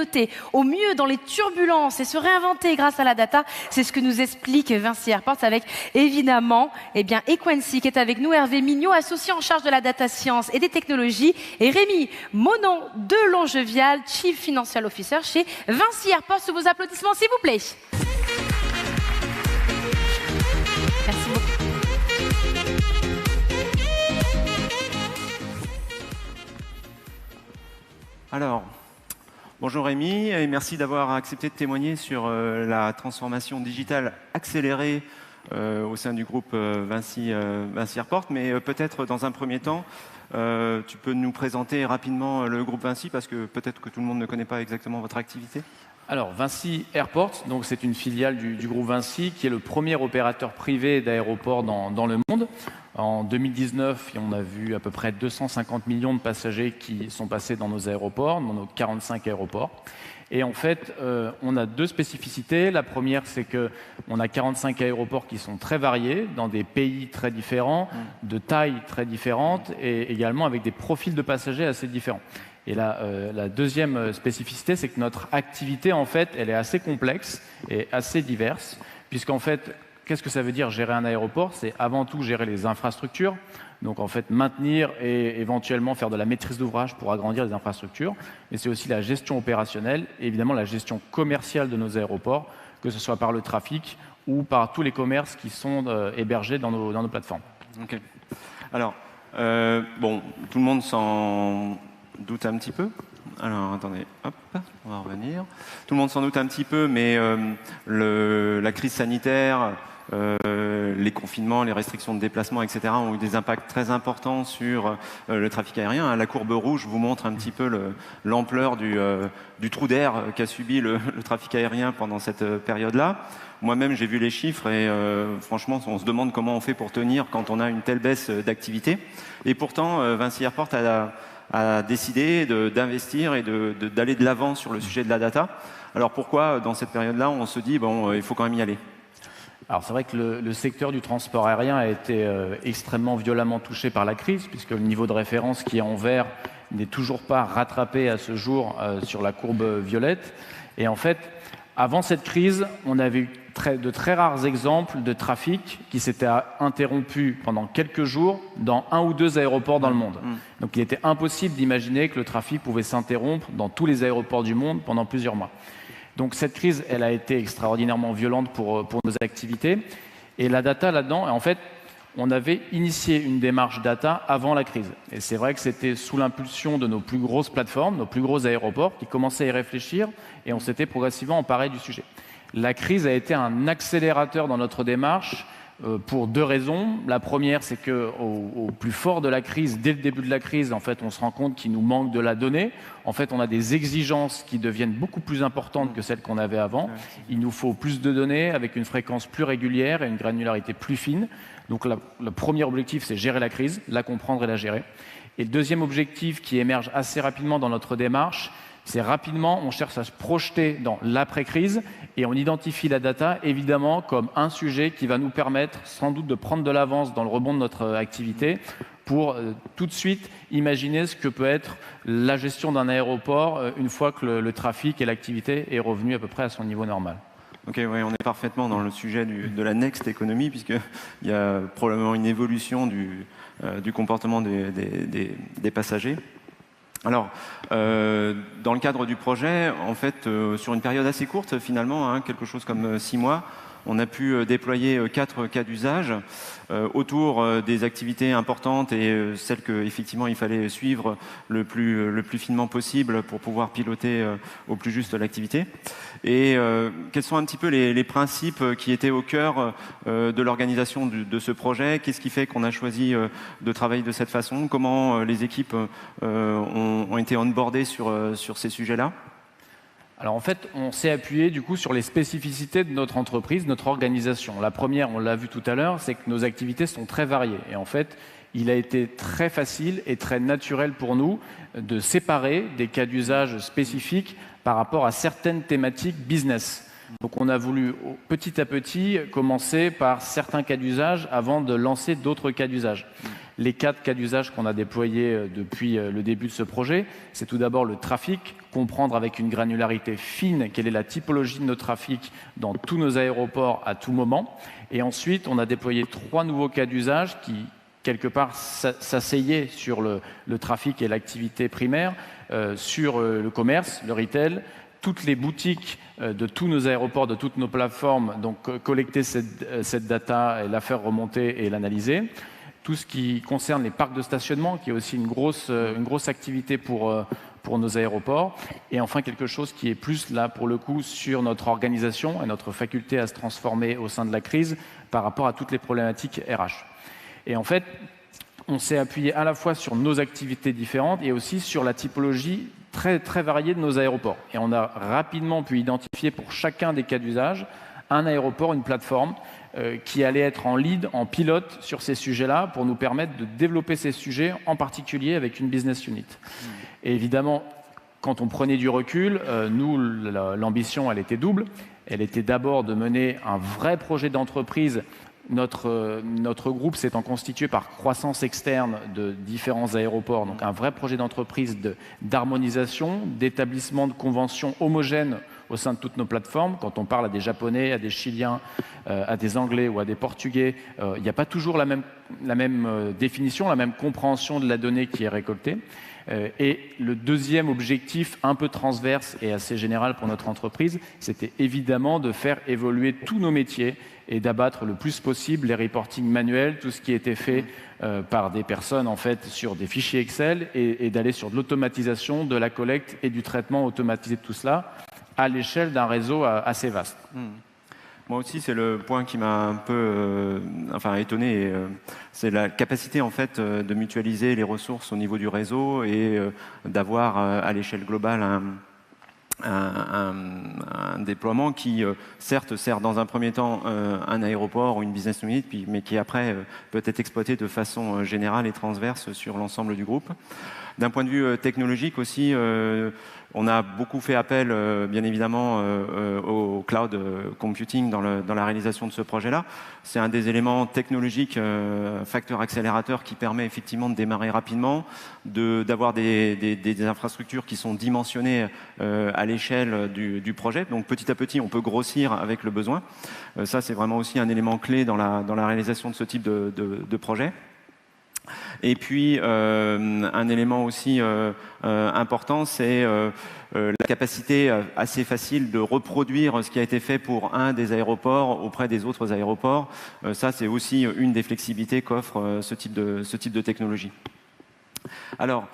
piloter au mieux dans les turbulences et se réinventer grâce à la data. C'est ce que nous explique Vinci Airports avec évidemment Equincy qui est avec nous, Hervé Mignot, associé en charge de la data science et des technologies, et Rémi Monon de Longevial, Chief Financial Officer chez Vinci Airports. Sous vos applaudissements, s'il vous plaît. Merci beaucoup. Alors, bonjour Rémi, et merci d'avoir accepté de témoigner sur la transformation digitale accélérée au sein du groupe Vinci Airports. Mais peut-être dans un premier temps, tu peux nous présenter rapidement le groupe Vinci, parce que peut-être que tout le monde ne connaît pas exactement votre activité. Alors, Vinci Airports, donc c'est une filiale du groupe Vinci qui est le premier opérateur privé d'aéroports dans le monde. En 2019, on a vu à peu près 250 millions de passagers qui sont passés dans nos aéroports, dans nos 45 aéroports. Et en fait, on a deux spécificités. La première, c'est qu'on a 45 aéroports qui sont très variés, dans des pays très différents, de tailles très différentes et également avec des profils de passagers assez différents. Et la deuxième spécificité, c'est que notre activité, en fait, elle est assez complexe et assez diverse, puisqu'en fait, qu'est-ce que ça veut dire gérer un aéroport? C'est avant tout gérer les infrastructures, donc en fait maintenir et éventuellement faire de la maîtrise d'ouvrage pour agrandir les infrastructures, mais c'est aussi la gestion opérationnelle et évidemment la gestion commerciale de nos aéroports, que ce soit par le trafic ou par tous les commerces qui sont hébergés dans nos plateformes. Ok. Alors, bon, tout le monde s'en doute un petit peu. Alors, attendez, hop, on va revenir. Tout le monde s'en doute un petit peu, mais la crise sanitaire, les confinements, les restrictions de déplacement, etc. ont eu des impacts très importants sur le trafic aérien. La courbe rouge vous montre un petit peu l'ampleur du trou d'air qu'a subi le trafic aérien pendant cette période-là. Moi-même, j'ai vu les chiffres et franchement, on se demande comment on fait pour tenir quand on a une telle baisse d'activité. Et pourtant, Vinci Airports a décidé d'investir et d'aller de l'avant sur le sujet de la data. Alors pourquoi, dans cette période-là, on se dit, bon, il faut quand même y aller? Alors c'est vrai que le secteur du transport aérien a été extrêmement violemment touché par la crise, puisque le niveau de référence qui est en vert n'est toujours pas rattrapé à ce jour sur la courbe violette. Et en fait, avant cette crise, on avait eu de très rares exemples de trafic qui s'était interrompu pendant quelques jours dans un ou deux aéroports dans le monde. Donc il était impossible d'imaginer que le trafic pouvait s'interrompre dans tous les aéroports du monde pendant plusieurs mois. Donc cette crise, elle a été extraordinairement violente pour nos activités. Et la data là-dedans, en fait, on avait initié une démarche data avant la crise. Et c'est vrai que c'était sous l'impulsion de nos plus grosses plateformes, nos plus gros aéroports, qui commençaient à y réfléchir, et on s'était progressivement emparé du sujet. La crise a été un accélérateur dans notre démarche pour deux raisons. La première, c'est qu'au plus fort de la crise, dès le début de la crise, en fait, on se rend compte qu'il nous manque de la donnée. En fait, on a des exigences qui deviennent beaucoup plus importantes que celles qu'on avait avant. Il nous faut plus de données avec une fréquence plus régulière et une granularité plus fine. Donc, le premier objectif, c'est gérer la crise, la comprendre et la gérer. Et le deuxième objectif qui émerge assez rapidement dans notre démarche, c'est rapidement, on cherche à se projeter dans l'après-crise et on identifie la data, évidemment, comme un sujet qui va nous permettre sans doute de prendre de l'avance dans le rebond de notre activité pour tout de suite imaginer ce que peut être la gestion d'un aéroport une fois que le trafic et l'activité est revenu à peu près à son niveau normal. Ok, oui, on est parfaitement dans le sujet de la next economy, puisqu'il y a probablement une évolution du comportement des passagers. Alors, dans le cadre du projet, en fait, sur une période assez courte, finalement, quelque chose comme 6 mois, on a pu déployer 4 cas d'usage autour des activités importantes et celles qu'effectivement il fallait suivre le plus finement possible pour pouvoir piloter au plus juste l'activité. Et quels sont un petit peu les principes qui étaient au cœur de l'organisation de ce projet? Qu'est-ce qui fait qu'on a choisi de travailler de cette façon? Comment les équipes ont été onboardées sur ces sujets-là? Alors en fait, on s'est appuyé du coup sur les spécificités de notre entreprise, notre organisation. La première, on l'a vu tout à l'heure, c'est que nos activités sont très variées. Et en fait, il a été très facile et très naturel pour nous de séparer des cas d'usage spécifiques par rapport à certaines thématiques business. Donc on a voulu petit à petit commencer par certains cas d'usage avant de lancer d'autres cas d'usage. Les 4 cas d'usage qu'on a déployés depuis le début de ce projet, c'est tout d'abord le trafic, comprendre avec une granularité fine quelle est la typologie de nos trafics dans tous nos aéroports à tout moment. Et ensuite, on a déployé 3 nouveaux cas d'usage qui, quelque part, s'asseyaient sur le trafic et l'activité primaire, sur le commerce, le retail, toutes les boutiques de tous nos aéroports, de toutes nos plateformes, donc collecter cette data et la faire remonter et l'analyser. Tout ce qui concerne les parcs de stationnement, qui est aussi une grosse activité pour nos aéroports. Et enfin, quelque chose qui est plus, là, pour le coup, sur notre organisation et notre faculté à se transformer au sein de la crise par rapport à toutes les problématiques RH. Et en fait, on s'est appuyé à la fois sur nos activités différentes et aussi sur la typologie très, très variée de nos aéroports. Et on a rapidement pu identifier pour chacun des cas d'usage un aéroport, une plateforme qui allait être en lead, en pilote sur ces sujets-là pour nous permettre de développer ces sujets, en particulier avec une business unit. Et évidemment, quand on prenait du recul, nous, l'ambition, elle était double. Elle était d'abord de mener un vrai projet d'entreprise. Notre groupe s'étant constitué par croissance externe de différents aéroports, donc un vrai projet d'entreprise d'harmonisation, d'établissement de conventions homogènes au sein de toutes nos plateformes. Quand on parle à des Japonais, à des Chiliens, à des Anglais ou à des Portugais, il n'y a pas toujours la même définition, la même compréhension de la donnée qui est récoltée. Et le deuxième objectif, un peu transverse et assez général pour notre entreprise, c'était évidemment de faire évoluer tous nos métiers et d'abattre le plus possible les reportings manuels, tout ce qui était fait par des personnes en fait sur des fichiers Excel et d'aller sur de l'automatisation, de la collecte et du traitement automatisé de tout cela à l'échelle d'un réseau assez vaste. Moi aussi, c'est le point qui m'a un peu étonné. C'est la capacité en fait de mutualiser les ressources au niveau du réseau et d'avoir à l'échelle globale un déploiement qui, certes, sert dans un premier temps un aéroport ou une business unit, mais qui après peut être exploité de façon générale et transverse sur l'ensemble du groupe. D'un point de vue technologique aussi, on a beaucoup fait appel, bien évidemment, au cloud computing dans la réalisation de ce projet-là. C'est un des éléments technologiques, facteur accélérateur, qui permet effectivement de démarrer rapidement, d'avoir des infrastructures qui sont dimensionnées à l'échelle du projet. Donc petit à petit, on peut grossir avec le besoin. Ça, c'est vraiment aussi un élément clé dans la réalisation de ce type de projet. Et puis, un élément aussi important, c'est la capacité assez facile de reproduire ce qui a été fait pour un des aéroports auprès des autres aéroports. Ça, c'est aussi une des flexibilités qu'offre ce type de technologie. Alors,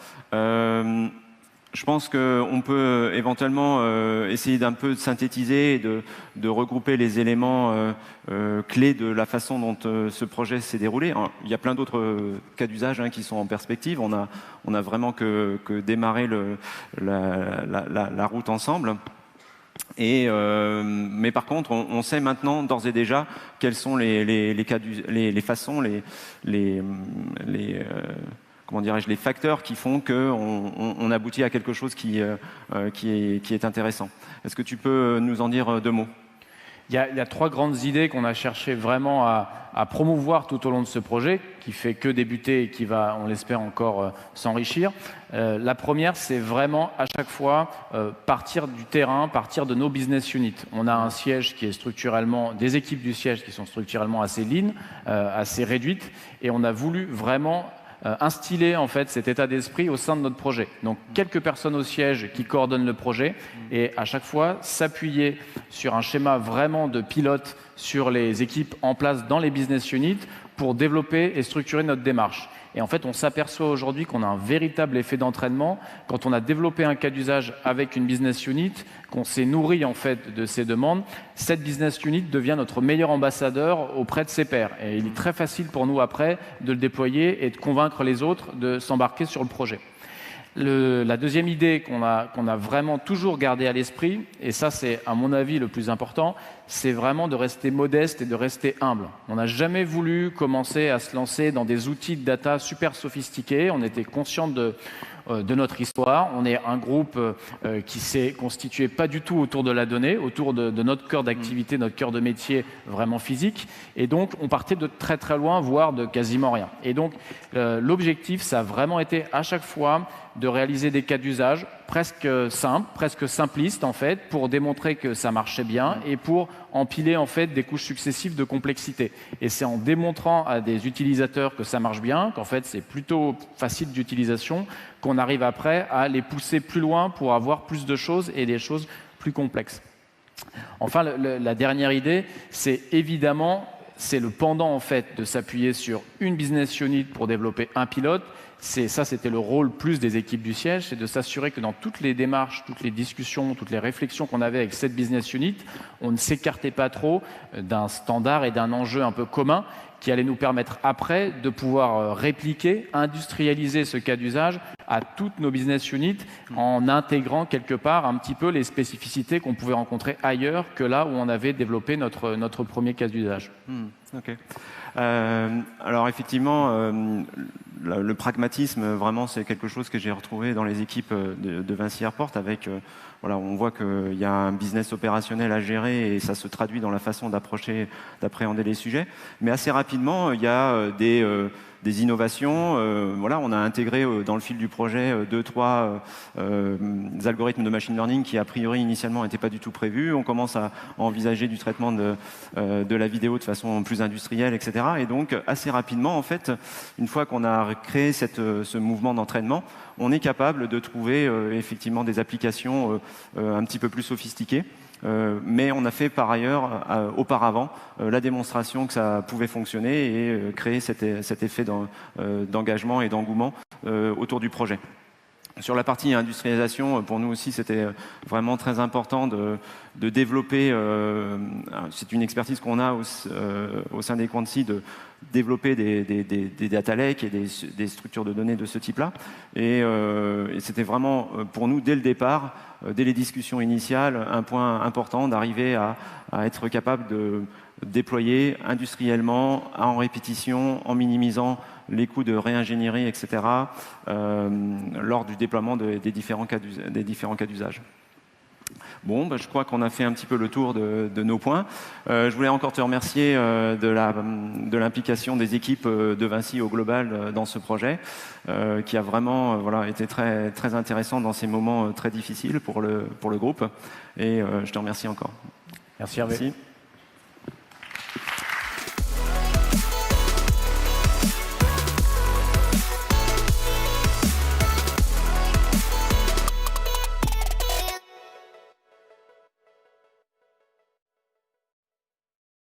je pense qu'on peut éventuellement essayer d'un peu de synthétiser et de regrouper les éléments clés de la façon dont ce projet s'est déroulé. Alors, il y a plein d'autres cas d'usage qui sont en perspective. On a vraiment que démarré la route ensemble. Mais par contre, on sait maintenant d'ores et déjà quels sont les façons, les facteurs qui font qu'on aboutit à quelque chose qui est intéressant. Est-ce que tu peux nous en dire 2 mots ? Il y a 3 grandes idées qu'on a cherché vraiment à promouvoir tout au long de ce projet, qui fait que débuter et qui va, on l'espère, encore s'enrichir. La première, c'est vraiment à chaque fois partir du terrain, partir de nos business units. On a un siège qui est structurellement, des équipes du siège qui sont structurellement assez lean, assez réduites, et on a voulu vraiment instiller en fait cet état d'esprit au sein de notre projet. Donc quelques personnes au siège qui coordonnent le projet et à chaque fois s'appuyer sur un schéma vraiment de pilote sur les équipes en place dans les business units pour développer et structurer notre démarche. Et en fait, on s'aperçoit aujourd'hui qu'on a un véritable effet d'entraînement quand on a développé un cas d'usage avec une business unit, qu'on s'est nourri en fait de ces demandes. Cette business unit devient notre meilleur ambassadeur auprès de ses pairs. Et il est très facile pour nous après de le déployer et de convaincre les autres de s'embarquer sur le projet. La deuxième idée qu'on a vraiment toujours gardée à l'esprit, et ça c'est à mon avis le plus important, c'est vraiment de rester modeste et de rester humble. On n'a jamais voulu commencer à se lancer dans des outils de data super sophistiqués. On était conscient de notre histoire. On est un groupe qui s'est constitué pas du tout autour de la donnée, autour de notre cœur d'activité, notre cœur de métier vraiment physique. Et donc, on partait de très très loin, voire de quasiment rien. Et donc, l'objectif, ça a vraiment été à chaque fois de réaliser des cas d'usage presque simples, presque simplistes en fait, pour démontrer que ça marchait bien et pour empiler en fait des couches successives de complexité. Et c'est en démontrant à des utilisateurs que ça marche bien, qu'en fait c'est plutôt facile d'utilisation, qu'on arrive après à les pousser plus loin pour avoir plus de choses et des choses plus complexes. Enfin, la dernière idée, c'est évidemment, c'est le pendant en fait de s'appuyer sur une business unit pour développer un pilote. C'était le rôle plus des équipes du siège, c'est de s'assurer que dans toutes les démarches, toutes les discussions, toutes les réflexions qu'on avait avec cette business unit, on ne s'écartait pas trop d'un standard et d'un enjeu un peu commun qui allait nous permettre après de pouvoir répliquer, industrialiser ce cas d'usage à toutes nos business units en intégrant quelque part un petit peu les spécificités qu'on pouvait rencontrer ailleurs que là où on avait développé notre premier cas d'usage. Ok. Alors effectivement, le pragmatisme, vraiment, c'est quelque chose que j'ai retrouvé dans les équipes de Vinci Airport avec, voilà, on voit qu'il y a un business opérationnel à gérer et ça se traduit dans la façon d'appréhender les sujets. Mais assez rapidement, il y a des innovations. Voilà, on a intégré dans le fil du projet 2-3 algorithmes de machine learning qui, a priori, initialement, n'étaient pas du tout prévus. On commence à envisager du traitement de la vidéo de façon plus industrielle, etc. Et donc, assez rapidement, en fait, une fois qu'on a créé ce mouvement d'entraînement, on est capable de trouver effectivement des applications un petit peu plus sophistiquées. Mais on a fait par ailleurs, auparavant, la démonstration que ça pouvait fonctionner et créer cet effet d'engagement et d'engouement autour du projet. Sur la partie industrialisation, pour nous aussi, c'était vraiment très important de développer, c'est une expertise qu'on a au sein des Quansi, de développer des data lakes et des structures de données de ce type-là. Et c'était vraiment, pour nous, dès le départ, dès les discussions initiales, un point important d'arriver à être capable de déployer industriellement, en répétition, en minimisant les coûts de réingénierie, etc., lors du déploiement des différents cas d'usage. Bon, je crois qu'on a fait un petit peu le tour de nos points. Je voulais encore te remercier de l'implication des équipes de Vinci au global dans ce projet, qui a vraiment été très, très intéressant dans ces moments très difficiles pour le groupe. Et je te remercie encore. Merci Hervé. Merci.